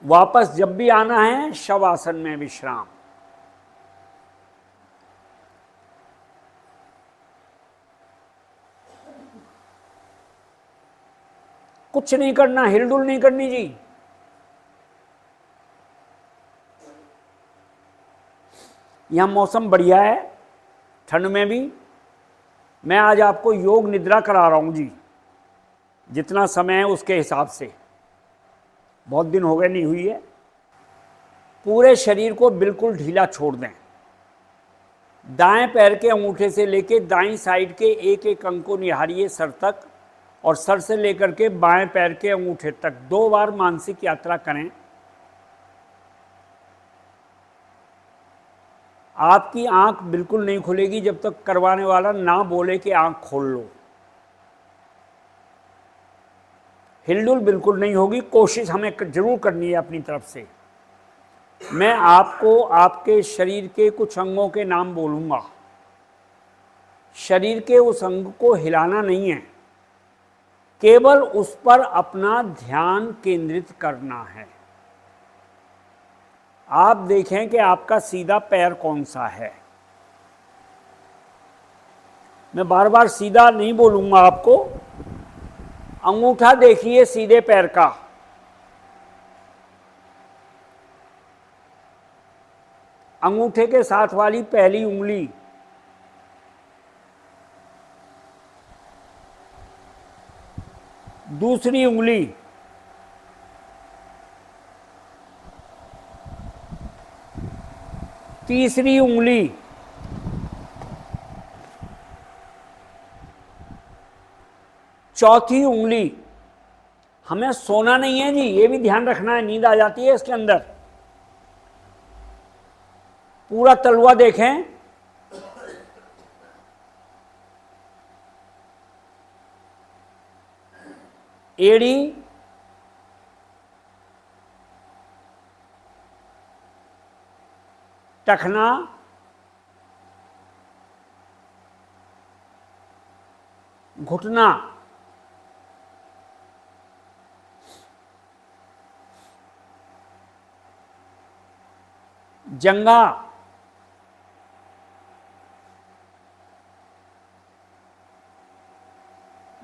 वापस जब भी आना है, शवासन में विश्राम। कुछ नहीं करना, हिलडुल नहीं करनी जी। यहाँ मौसम बढ़िया है, ठंड में भी। मैं आज आपको योग निद्रा करा रहा हूँ जी, जितना समय है उसके हिसाब से। बहुत दिन हो गए नहीं हुई है। पूरे शरीर को बिल्कुल ढीला छोड़ दें। दाएं पैर के अंगूठे से लेके दाईं साइड के एक एक अंग को निहारिए सर तक, और सर से लेकर के बाएं पैर के अंगूठे तक 2 बार मानसिक यात्रा करें। आपकी आंख बिल्कुल नहीं खुलेगी जब तक करवाने वाला ना बोले कि आंख खोल लो। हिलडुल बिल्कुल नहीं होगी, कोशिश हमें जरूर करनी है अपनी तरफ से। मैं आपको आपके शरीर के कुछ अंगों के नाम बोलूंगा। शरीर के उस अंग को हिलाना नहीं है, केवल उस पर अपना ध्यान केंद्रित करना है। आप देखें कि आपका सीधा पैर कौन सा है। मैं बार बार सीधा नहीं बोलूंगा आपको। अंगूठा देखिए सीधे पैर का, अंगूठे के साथ वाली पहली उंगली, दूसरी उंगली, तीसरी उंगली, चौथी उंगली। हमें सोना नहीं है जी, ये भी ध्यान रखना है, नींद आ जाती है इसके अंदर। पूरा तलवा देखें, एड़ी, टखना, घुटना, जंघा,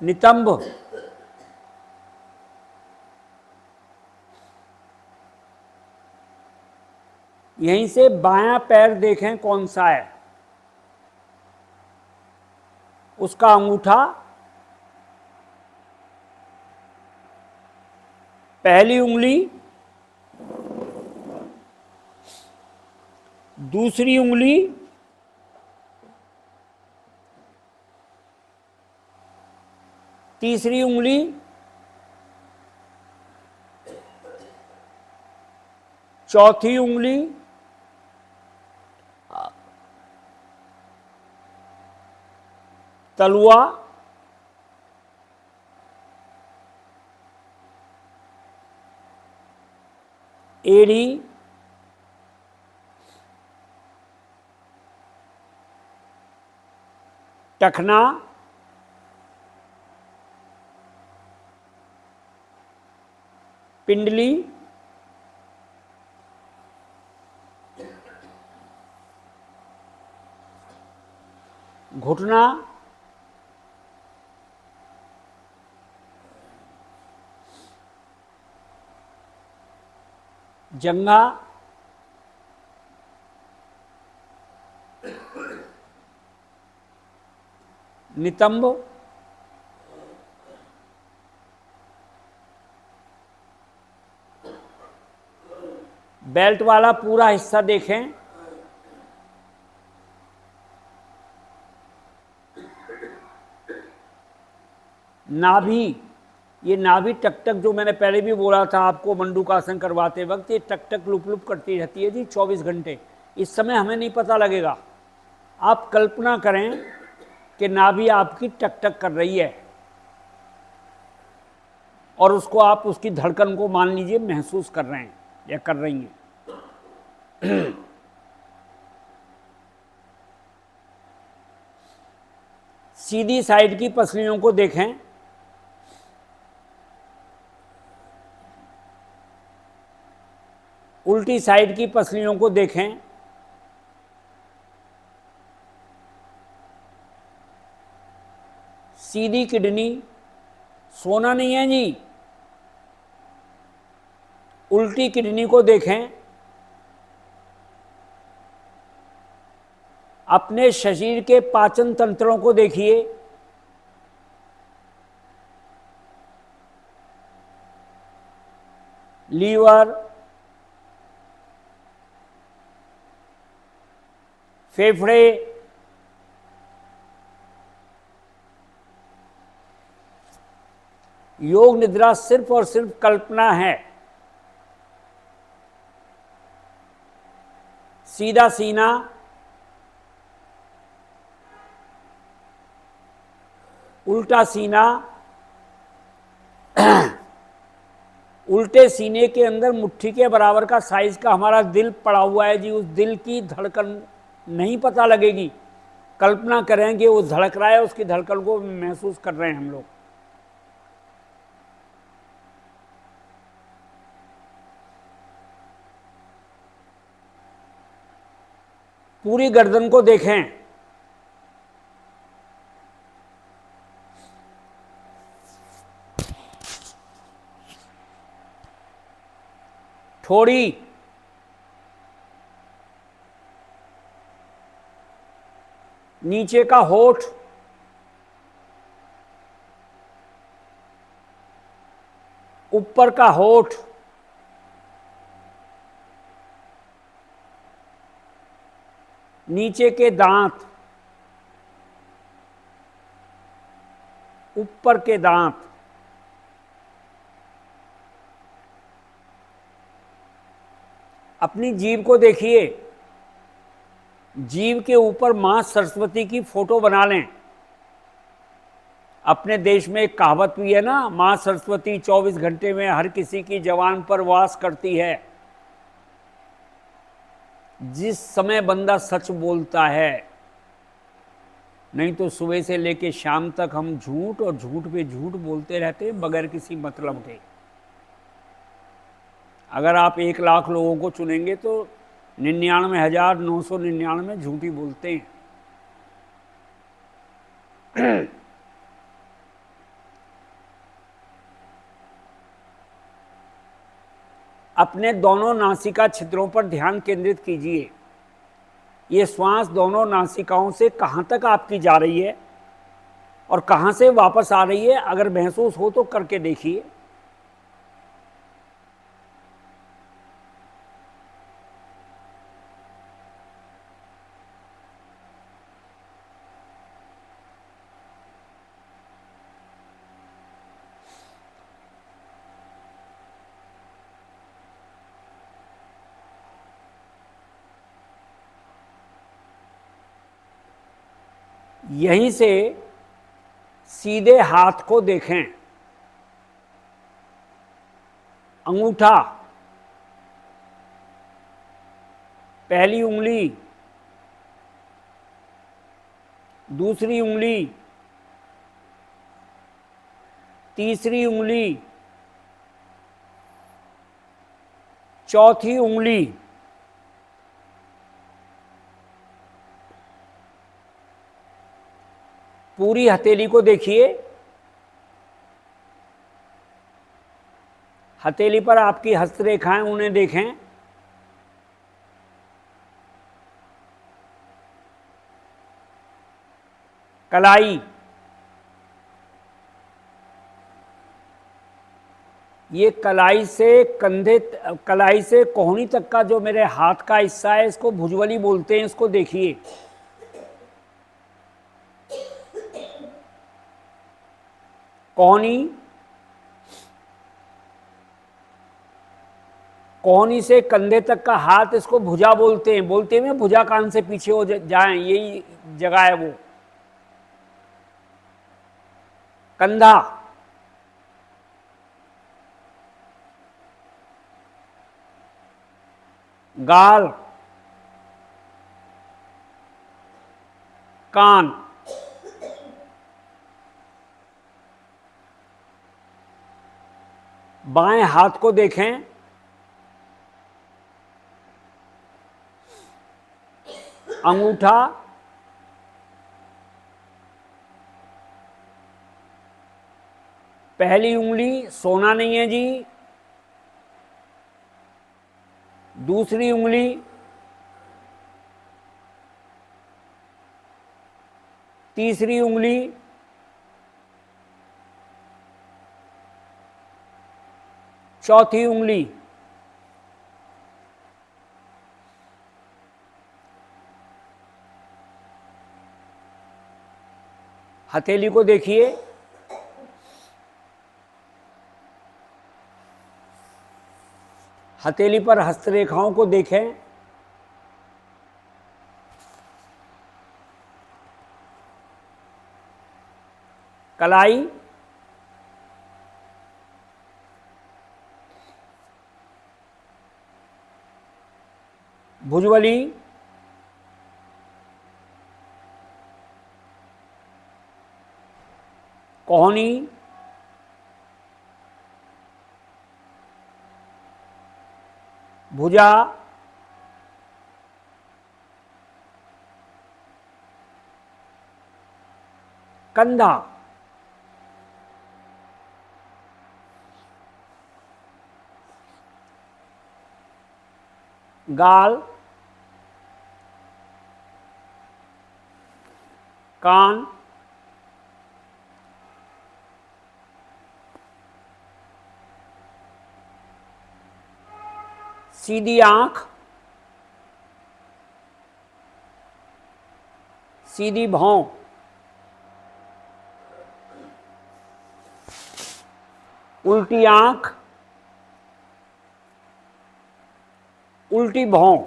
नितंब, यहीं से बायां पैर देखें कौन सा है, उसका अंगूठा, पहली उंगली, दूसरी उंगली, तीसरी उंगली, चौथी उंगली, तलवा, एड़ी, टखना, पिंडली, घुटना, जंघा, नितंब, बेल्ट वाला पूरा हिस्सा देखें, नाभि, ये नाभि टक टक जो मैंने पहले भी बोला था आपको मंडूकासन करवाते वक्त, ये टक टक लुप लुप करती रहती है जी 24 घंटे। इस समय हमें नहीं पता लगेगा। आप कल्पना करें कि नाभि आपकी टक टक कर रही है, और उसको आप उसकी धड़कन को मान लीजिए महसूस कर रहे हैं या कर रही हैं। सीधी साइड की पसलियों को देखें, उल्टी साइड की पसलियों को देखें, सीधी किडनी। सोना नहीं है जी, उल्टी किडनी को देखें, अपने शरीर के पाचन तंत्रों को देखिए, लीवर, फेफड़े, योग निद्रा सिर्फ और सिर्फ कल्पना है। सीधा सीना, उल्टा सीना, उल्टे सीने के अंदर मुट्ठी के बराबर का साइज का हमारा दिल पड़ा हुआ है जी। उस दिल की धड़कन नहीं पता लगेगी, कल्पना करेंगे वो धड़क रहा है, उसकी धड़कन को महसूस कर रहे हैं हम लोग। पूरी गर्दन को देखें, ठोड़ी, नीचे का होठ, ऊपर का होठ, नीचे के दांत, ऊपर के दांत, अपनी जीभ को देखिए, जीभ के ऊपर मां सरस्वती की फोटो बना लें। अपने देश में एक कहावत भी है ना, मां सरस्वती 24 घंटे में हर किसी की जवान पर वास करती है। जिस समय बंदा सच बोलता है, नहीं तो सुबह से लेके शाम तक हम झूठ और झूठ पे झूठ बोलते रहते बगैर किसी मतलब के। अगर आप 1 लाख लोगों को चुनेंगे तो 99,999 झूठी बोलते हैं। अपने दोनों नासिका छिद्रों पर ध्यान केंद्रित कीजिए। ये श्वास दोनों नासिकाओं से कहाँ तक आपकी जा रही है और कहाँ से वापस आ रही है, अगर महसूस हो तो करके देखिए। यहीं से सीधे हाथ को देखें, अंगूठा, पहली उंगली, दूसरी उंगली, तीसरी उंगली, चौथी उंगली, पूरी हथेली को देखिए। हथेली पर आपकी हस्तरेखाएं, उन्हें देखें। कलाई, ये कलाई से कंधे, कलाई से कोहनी तक का जो मेरे हाथ का हिस्सा है, इसको भुजबली बोलते हैं, इसको देखिए। कोहनी, कोहनी से कंधे तक का हाथ, इसको भुजा बोलते हैं। बोलते हैं भुजा कान से पीछे हो जाएं, यही जगह है वो। कंधा, गाल, कान, बाएं हाथ को देखें, अंगूठा, पहली उंगली, सोना नहीं है जी, दूसरी उंगली, तीसरी उंगली, चौथी उंगली, हथेली को देखिए, हथेली पर हस्तरेखाओं को देखें, कलाई, भुजबली, कोहनी, भुजा, कंधा, गाल, कान, सीधी आंख, सीधी भौं, उल्टी आंख, उल्टी भौं,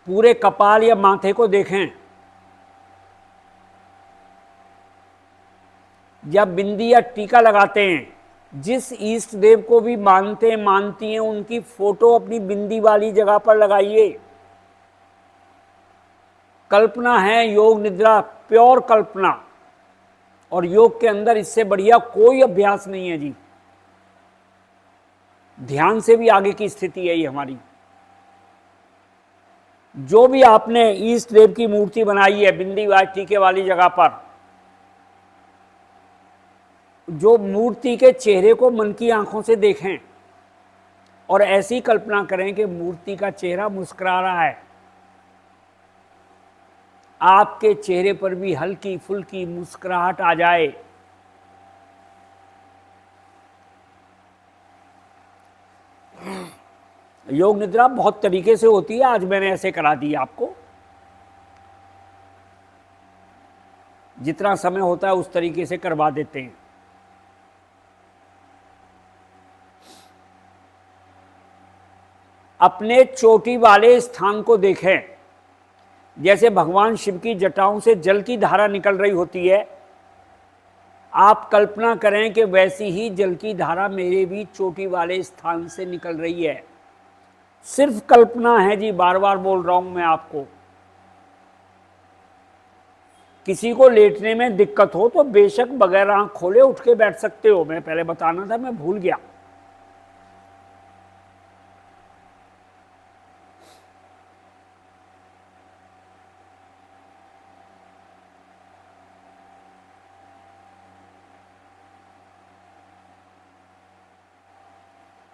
पूरे कपाल या माथे को देखें, जब बिंदी या टीका लगाते हैं, जिस ईष्ट देव को भी मानते मानती हैं उनकी फोटो अपनी बिंदी वाली जगह पर लगाइए। कल्पना है योग निद्रा, प्योर कल्पना, और योग के अंदर इससे बढ़िया कोई अभ्यास नहीं है जी। ध्यान से भी आगे की स्थिति है ये हमारी। जो भी आपने ईष्ट देव की मूर्ति बनाई है बिंदी वाली टीके वाली जगह पर, जो मूर्ति के चेहरे को मन की आंखों से देखें और ऐसी कल्पना करें कि मूर्ति का चेहरा मुस्कुरा रहा है, आपके चेहरे पर भी हल्की फुल्की मुस्कुराहट आ जाए। योग निद्रा बहुत तरीके से होती है, आज मैंने ऐसे करा दी आपको। जितना समय होता है उस तरीके से करवा देते हैं। अपने चोटी वाले स्थान को देखें, जैसे भगवान शिव की जटाओं से जल की धारा निकल रही होती है, आप कल्पना करें कि वैसी ही जल की धारा मेरे भी चोटी वाले स्थान से निकल रही है। सिर्फ कल्पना है जी, बार बार बोल रहा हूं मैं आपको। किसी को लेटने में दिक्कत हो तो बेशक बगैर आंख खोले उठ के बैठ सकते हो। मैं पहले बताना था, मैं भूल गया।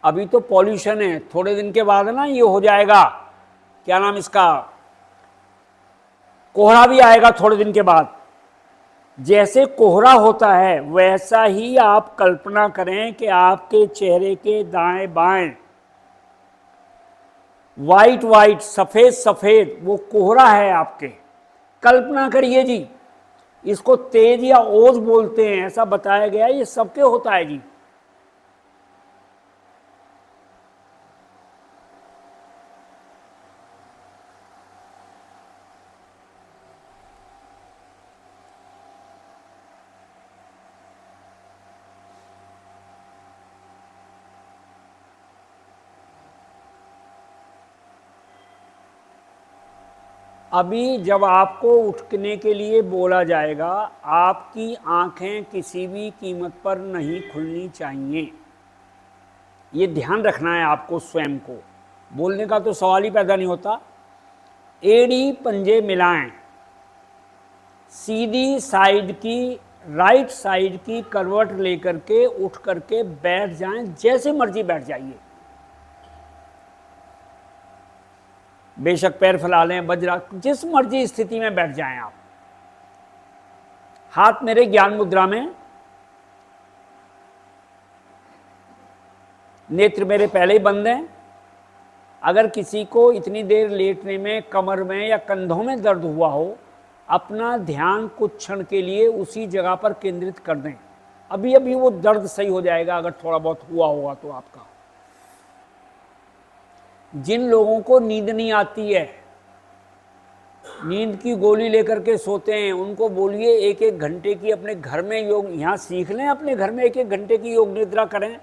अभी तो पॉल्यूशन है, थोड़े दिन के बाद ना ये हो जाएगा, क्या नाम इसका, कोहरा भी आएगा थोड़े दिन के बाद। जैसे कोहरा होता है वैसा ही आप कल्पना करें कि आपके चेहरे के दाएं बाएं वाइट वाइट, सफेद सफेद वो कोहरा है आपके। कल्पना करिए जी। इसको तेज या ओज बोलते हैं, ऐसा बताया गया, ये सबके होता है जी। अभी जब आपको उठने के लिए बोला जाएगा, आपकी आंखें किसी भी कीमत पर नहीं खुलनी चाहिए। ये ध्यान रखना है आपको स्वयं को। बोलने का तो सवाल ही पैदा नहीं होता। एड़ी पंजे मिलाएं, सीधी साइड की राइट साइड की करवट लेकर के उठ करके बैठ जाएं, जैसे मर्जी बैठ जाइए। बेशक पैर फैला लें, वज्रा, जिस मर्जी स्थिति में बैठ जाएं आप। हाथ मेरे ज्ञान मुद्रा में, नेत्र मेरे पहले ही बंद हैं। अगर किसी को इतनी देर लेटने में कमर में या कंधों में दर्द हुआ हो, अपना ध्यान कुछ क्षण के लिए उसी जगह पर केंद्रित कर दें। अभी अभी वो दर्द सही हो जाएगा अगर थोड़ा बहुत हुआ होगा तो आपका। जिन लोगों को नींद नहीं आती है, नींद की गोली लेकर के सोते हैं, उनको बोलिए 1-1 घंटे की अपने घर में योग यहाँ सीख लें, अपने घर में 1-1 घंटे की योग निद्रा करें।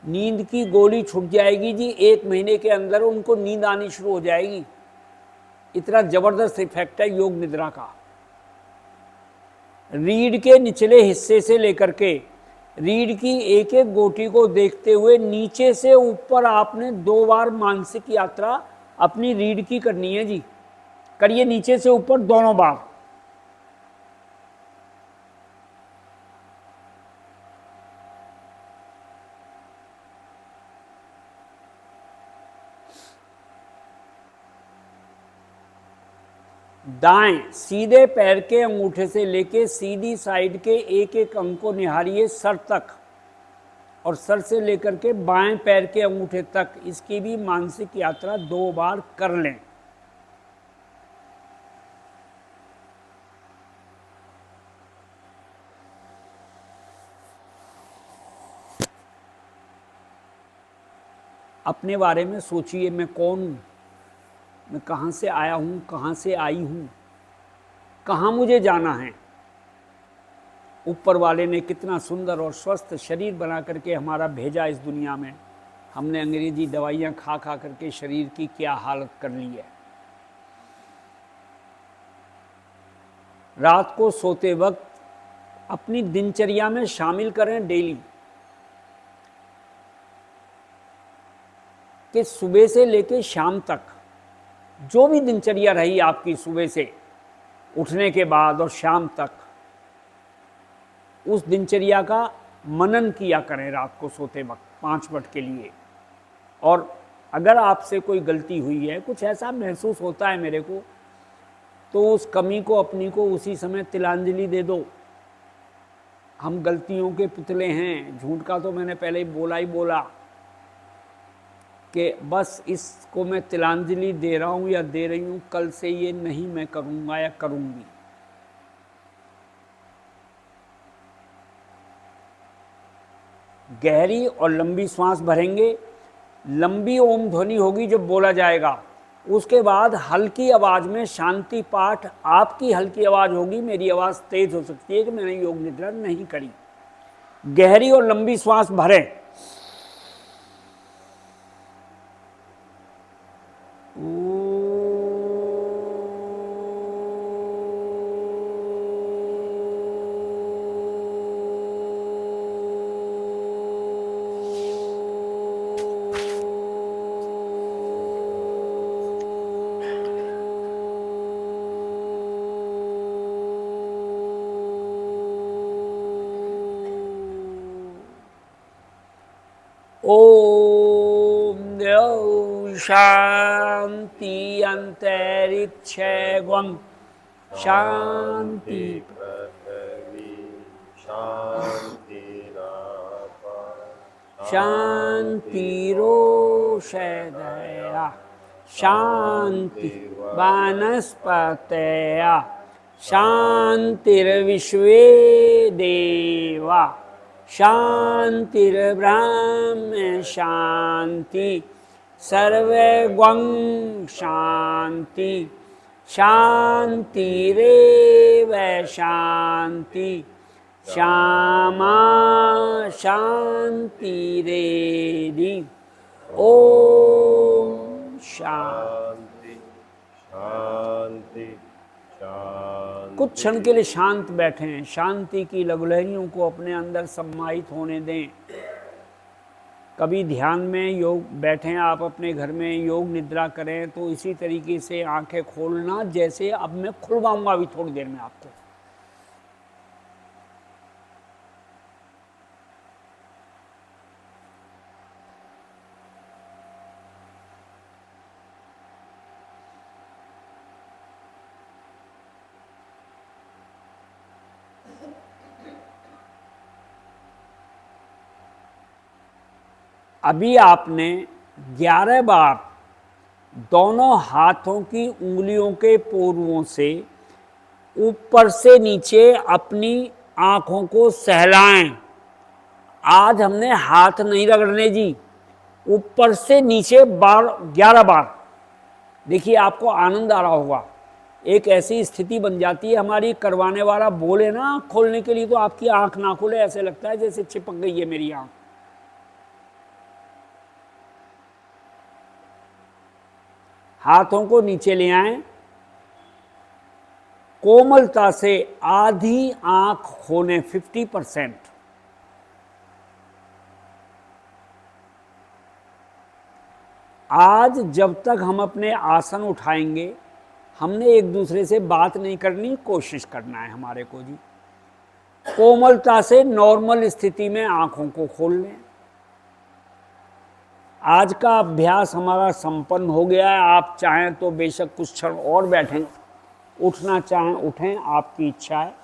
नींद की गोली छूट जाएगी जी, 1 महीने के अंदर उनको नींद आनी शुरू हो जाएगी। इतना जबरदस्त इफेक्ट है योग निद्रा का। रीढ़ के निचले हिस्से से लेकर के रीढ़ की 1-1 गोटी को देखते हुए नीचे से ऊपर आपने 2 बार मानसिक यात्रा अपनी रीढ़ की करनी है जी। करिए नीचे से ऊपर दोनों बार। दाएं सीधे पैर के अंगूठे से लेके सीधी साइड के 1-1 अंग को निहारिए सर तक, और सर से लेकर के बाएं पैर के अंगूठे तक इसकी भी मानसिक यात्रा 2 बार कर लें। अपने बारे में सोचिए, मैं कौन हूँ, मैं कहाँ से आया हूँ, कहाँ से आई हूँ, कहाँ मुझे जाना है। ऊपर वाले ने कितना सुंदर और स्वस्थ शरीर बना करके हमारा भेजा इस दुनिया में। हमने अंग्रेजी दवाइयाँ खा खा करके शरीर की क्या हालत कर ली है। रात को सोते वक्त अपनी दिनचर्या में शामिल करें डेली कि सुबह से लेकर शाम तक जो भी दिनचर्या रही आपकी, सुबह से उठने के बाद और शाम तक, उस दिनचर्या का मनन किया करें रात को सोते वक्त 5 मिनट के लिए। और अगर आपसे कोई गलती हुई है, कुछ ऐसा महसूस होता है मेरे को, तो उस कमी को अपनी को उसी समय तिलांजलि दे दो। हम गलतियों के पुतले हैं। झूठ का तो मैंने पहले ही बोला कि बस इसको मैं तिलांजलि दे रहा हूँ या दे रही हूँ, कल से ये नहीं मैं करूँगा या करूँगी। गहरी और लंबी सांस भरेंगे, लंबी ओम ध्वनि होगी जब बोला जाएगा, उसके बाद हल्की आवाज़ में शांति पाठ, आपकी हल्की आवाज़ होगी, मेरी आवाज़ तेज हो सकती है कि मैंने योग निद्रा नहीं करी। गहरी और लंबी सांस भरें। ओम द्यौ शांति अंतरिक्षं शांति शांतिरोषधया शांति वनस्पतया शांतिर्विश्वे देवा शांतिर्ब्रह्म शांति सर्वगं शांति शांतिरेव शांति श्यामा शांतिरेधि। ओम शांति शांति शांति। कुछ क्षण के लिए शांत बैठें, शांति की लघुलहरियों को अपने अंदर सम्माहित होने दें। कभी ध्यान में योग बैठें आप अपने घर में, योग निद्रा करें तो इसी तरीके से आंखें खोलना, जैसे अब मैं खुलवाऊंगा अभी थोड़ी देर में आपको। अभी आपने 11 बार दोनों हाथों की उंगलियों के पोरुओं से ऊपर से नीचे अपनी आंखों को सहलाएं। आज हमने हाथ नहीं रगड़ने जी, ऊपर से नीचे बार 11 बार। देखिए आपको आनंद आ रहा होगा। एक ऐसी स्थिति बन जाती है हमारी, करवाने वाला बोले ना आँख खोलने के लिए तो आपकी आंख ना खोले, ऐसे लगता है जैसे चिपक गई है मेरी आंख। हाथों को नीचे ले आएं, कोमलता से आधी आंख खोलें, 50%। आज जब तक हम अपने आसन उठाएंगे, हमने एक दूसरे से बात नहीं करनी, कोशिश करना है हमारे को जी। कोमलता से नॉर्मल स्थिति में आंखों को खोल लें। आज का अभ्यास हमारा संपन्न हो गया है। आप चाहें तो बेशक कुछ क्षण और बैठें, उठना चाहें उठें, आपकी इच्छा है।